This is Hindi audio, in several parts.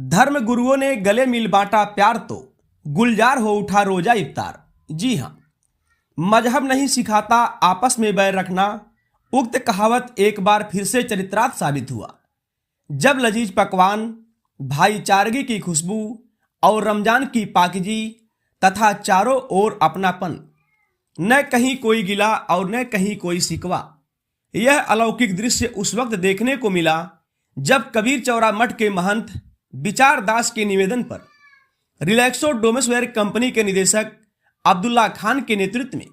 धर्म गुरुओं ने गले मिल बांटा प्यार तो गुलजार हो उठा रोजा इफ्तार। जी हाँ, मजहब नहीं सिखाता आपस में बैर रखना, उक्त कहावत एक बार फिर से चरित्रार्थ साबित हुआ जब लजीज पकवान, भाईचारगी की खुशबू और रमजान की पाकीजी तथा चारों ओर अपनापन, न कहीं कोई गिला और न कहीं कोई शिकवा। यह अलौकिक दृश्य उस वक्त देखने को मिला जब कबीर चौरा मठ के महंत विचार दास के निवेदन पर रिलैक्सो डोमेस्वेयर कंपनी के निदेशक अब्दुल्ला खान के नेतृत्व में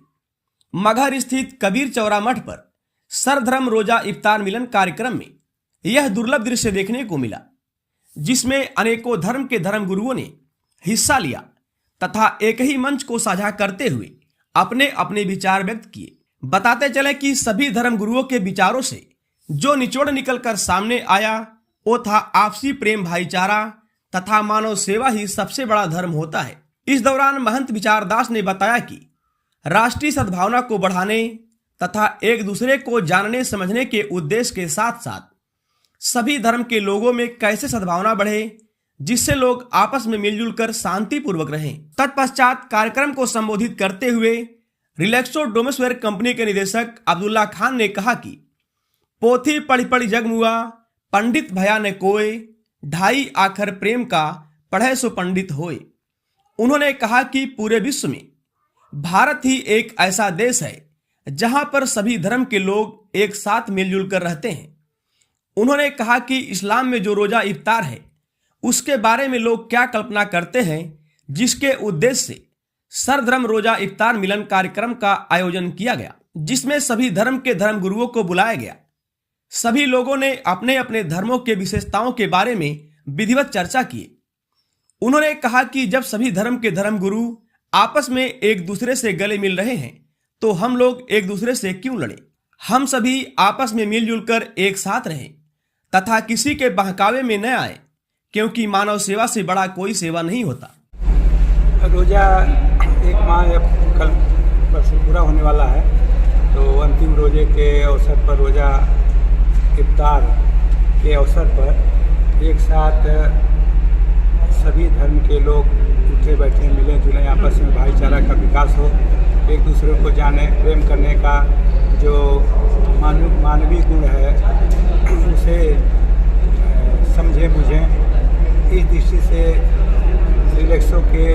मगहर स्थित कबीर चौरा मठ पर सर्वधर्म रोजा इफ्तार मिलन कार्यक्रम में यह दुर्लभ दृश्य देखने को मिला, जिसमें अनेकों धर्म के धर्म गुरुओं ने हिस्सा लिया तथा एक ही मंच को साझा करते हुए अपने अपने विचार व्यक्त किए। बताते चले कि सभी धर्म गुरुओं के विचारों से जो निचोड़ निकलकर सामने आया वो था आपसी प्रेम, भाईचारा तथा मानव सेवा ही सबसे बड़ा धर्म होता है। इस दौरान महंत विचारदास ने बताया कि राष्ट्रीय सद्भावना को बढ़ाने तथा एक दूसरे को जानने समझने के उद्देश्य के साथ साथ सभी धर्म के लोगों में कैसे सद्भावना बढ़े, जिससे लोग आपस में मिलजुल कर शांतिपूर्वक रहें। तत्पश्चात कार्यक्रम को संबोधित करते हुए रिलैक्सो डोमेस्वेयर कंपनी के निदेशक अब्दुल्ला खान ने कहा कि पोथी पढ़ी पढ़ी जगमुआ, पंडित भया ने कोय, ढाई आखर प्रेम का पढ़े सो पंडित होए। उन्होंने कहा कि पूरे विश्व में भारत ही एक ऐसा देश है जहां पर सभी धर्म के लोग एक साथ मिलजुल कर रहते हैं। उन्होंने कहा कि इस्लाम में जो रोजा इफ्तार है उसके बारे में लोग क्या कल्पना करते हैं, जिसके उद्देश्य से सर्वधर्म रोजा इफ्तार मिलन कार्यक्रम का आयोजन किया गया, जिसमें सभी धर्म के धर्म गुरुओं को बुलाया गया। सभी लोगों ने अपने अपने धर्मों के विशेषताओं के बारे में विधिवत चर्चा की। उन्होंने कहा कि जब सभी धर्म के धर्म गुरु आपस में एक दूसरे से गले मिल रहे हैं तो हम लोग एक दूसरे से क्यों लड़ें। हम सभी आपस में मिलजुल कर एक साथ रहें तथा किसी के बहकावे में न आए, क्योंकि मानव सेवा से बड़ा कोई सेवा नहीं होता। रोजा एक माह कल परसों पूरा होने वाला है, तो अंतिम रोजे के अवसर पर, रोजा इफ्तार के अवसर पर एक साथ सभी धर्म के लोग उठे बैठे मिले जुले, आपस में भाईचारा का विकास हो, एक दूसरे को जाने, प्रेम करने का जो मानवीय गुण है उसे समझे बुझें। इस दृष्टि से रिलैक्सो के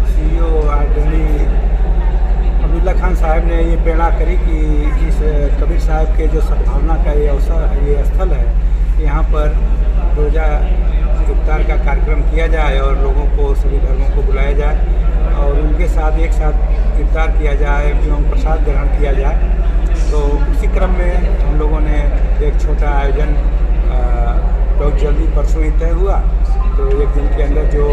CEO आदरणीय अब्दुल्ला खान साहब ने ये प्रेरणा करी कि इस कबीर साहब के जो सद्भावना का ये अवसर, ये स्थल है, यहाँ पर रोजा इफ्तार का कार्यक्रम किया जाए और लोगों को, सभी धर्मों को बुलाया जाए और उनके साथ एक साथ इफ्तार किया जाए एवं प्रसाद ग्रहण किया जाए। तो उसी क्रम में हम लोगों ने एक छोटा आयोजन बहुत जल्दी परसों ही तय हुआ। तो एक दिन के अंदर जो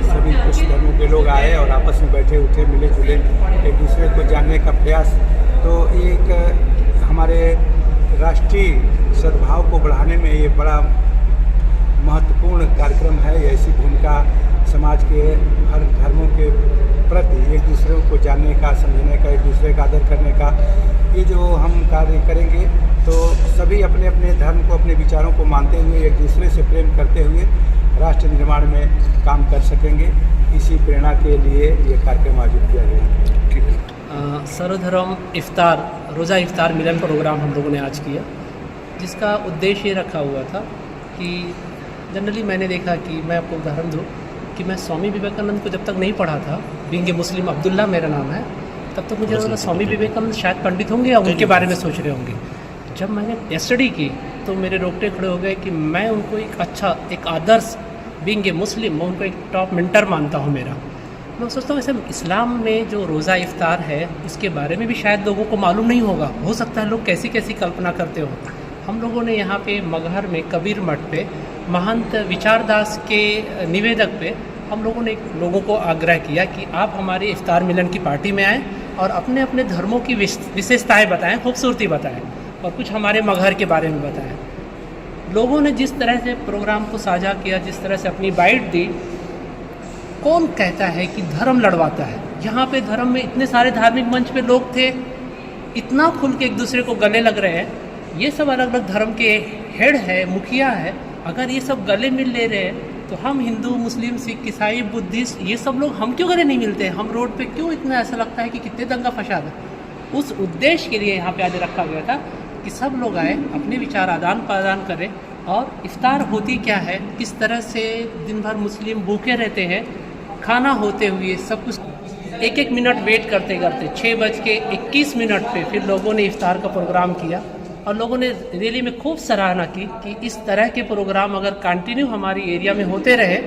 सभी कुछ धर्मों के लोग आए और आपस में बैठे उठे, मिले जुले, एक दूसरे को जानने का प्रयास। तो एक हमारे राष्ट्रीय सद्भाव को बढ़ाने में ये बड़ा महत्वपूर्ण कार्यक्रम है। ऐसी भूमिका समाज के हर धर्मों के प्रति एक दूसरे को जानने का, समझने का, एक दूसरे का आदर करने का, ये जो हम कार्य करेंगे तो सभी अपने अपने धर्म को, अपने विचारों को मानते हुए, एक दूसरे से प्रेम करते हुए राष्ट्र निर्माण में काम कर सकेंगे। इसी प्रेरणा के लिए ये कार्यक्रम आयोजित किया गया। सर्वधर्म इफ्तार, रोज़ा इफ्तार मिलन प्रोग्राम हम लोगों ने आज किया, जिसका उद्देश्य ये रखा हुआ था कि जनरली मैंने देखा कि मैं आपको उदाहरण दूँ कि मैं स्वामी विवेकानंद को जब तक नहीं पढ़ा था, बीइंग ए मुस्लिम, अब्दुल्ला मेरा नाम है, तब तक मुझे लगा स्वामी विवेकानंद शायद पंडित होंगे या उनके बारे में सोच रहे होंगे। जब मैंने स्टडी की तो मेरे रोकटे खड़े हो गए कि मैं उनको एक अच्छा, एक आदर्श, बीइंग ए मुस्लिम, मैं उनको एक टॉप मेंटर मानता हूँ मेरा। मैं सोचता हूँ ऐसे इस्लाम में जो रोज़ा इफ्तार है उसके बारे में भी शायद लोगों को मालूम नहीं होगा। हो सकता है लोग कैसी कैसी कल्पना करते हो। हम लोगों ने यहाँ पे मगहर में कबीर मठ पे महंत विचारदास के निवेदक पे हम लोगों ने लोगों को आग्रह किया कि आप हमारे इफ्तार मिलन की पार्टी में आएँ और अपने अपने धर्मों की विशेषताएँ बताएँ, खूबसूरती बताएँ और कुछ हमारे मगहर के बारे में बताएँ। लोगों ने जिस तरह से प्रोग्राम को साझा किया, जिस तरह से अपनी बाइट दी, कौन कहता है कि धर्म लड़वाता है। यहाँ पे धर्म में इतने सारे धार्मिक मंच पे लोग थे, इतना खुल के एक दूसरे को गले लग रहे हैं। ये सब अलग अलग धर्म के हेड है, मुखिया है, अगर ये सब गले मिल ले रहे हैं तो हम हिंदू, मुस्लिम, सिख, ईसाई, बुद्धिस्ट, ये सब लोग हम क्यों गले नहीं मिलते हैं? हम रोड पे क्यों इतना ऐसा लगता है कि कितने दंगा फसाद है? उस उद्देश्य के लिए यहाँ पे आज रखा गया था कि सब लोग आए, अपने विचार आदान प्रदान करें और इफ्तार होती क्या है, किस तरह से दिन भर मुस्लिम भूखे रहते हैं, खाना होते हुए सब कुछ एक एक मिनट वेट करते करते 6:21 पे फिर लोगों ने इफ्तार का प्रोग्राम किया और लोगों ने रैली में खूब सराहना की कि इस तरह के प्रोग्राम अगर कंटिन्यू हमारी एरिया में होते रहे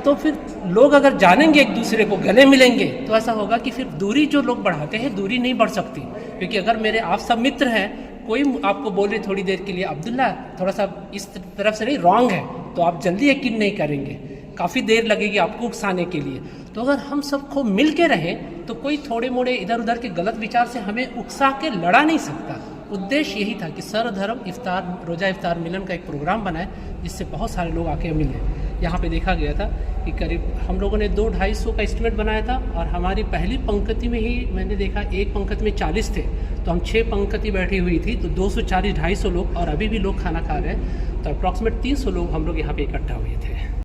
तो फिर लोग अगर जानेंगे, एक दूसरे को गले मिलेंगे, तो ऐसा होगा कि फिर दूरी जो लोग बढ़ाते हैं दूरी नहीं बढ़ सकती। क्योंकि अगर मेरे आप सब मित्र हैं, कोई आपको बोले थोड़ी देर के लिए अब्दुल्ला थोड़ा सा इस तरफ से नहीं, रॉन्ग है, तो आप जल्दी यकीन नहीं करेंगे, काफ़ी देर लगेगी आपको उकसाने के लिए। तो अगर हम सबको मिल के रहें तो कोई थोड़े मोड़े इधर उधर के गलत विचार से हमें उकसा के लड़ा नहीं सकता। उद्देश्य यही था कि सर्वधर्म इफ्तार, रोज़ा इफ्तार मिलन का एक प्रोग्राम बनाए जिससे बहुत सारे लोग आके मिले। यहाँ पे देखा गया था कि करीब हम लोगों ने 200-250 का एस्टिमेट बनाया था और हमारी पहली पंक्ति में ही मैंने देखा एक पंक्ति में 40 थे, तो हम 6 पंक्ति बैठी हुई थी, तो 240-250 लोग और अभी भी लोग खाना खा रहे हैं, तो अप्रॉक्सीमेट 300 लोग हम लोग यहाँ पे इकट्ठा हुए थे।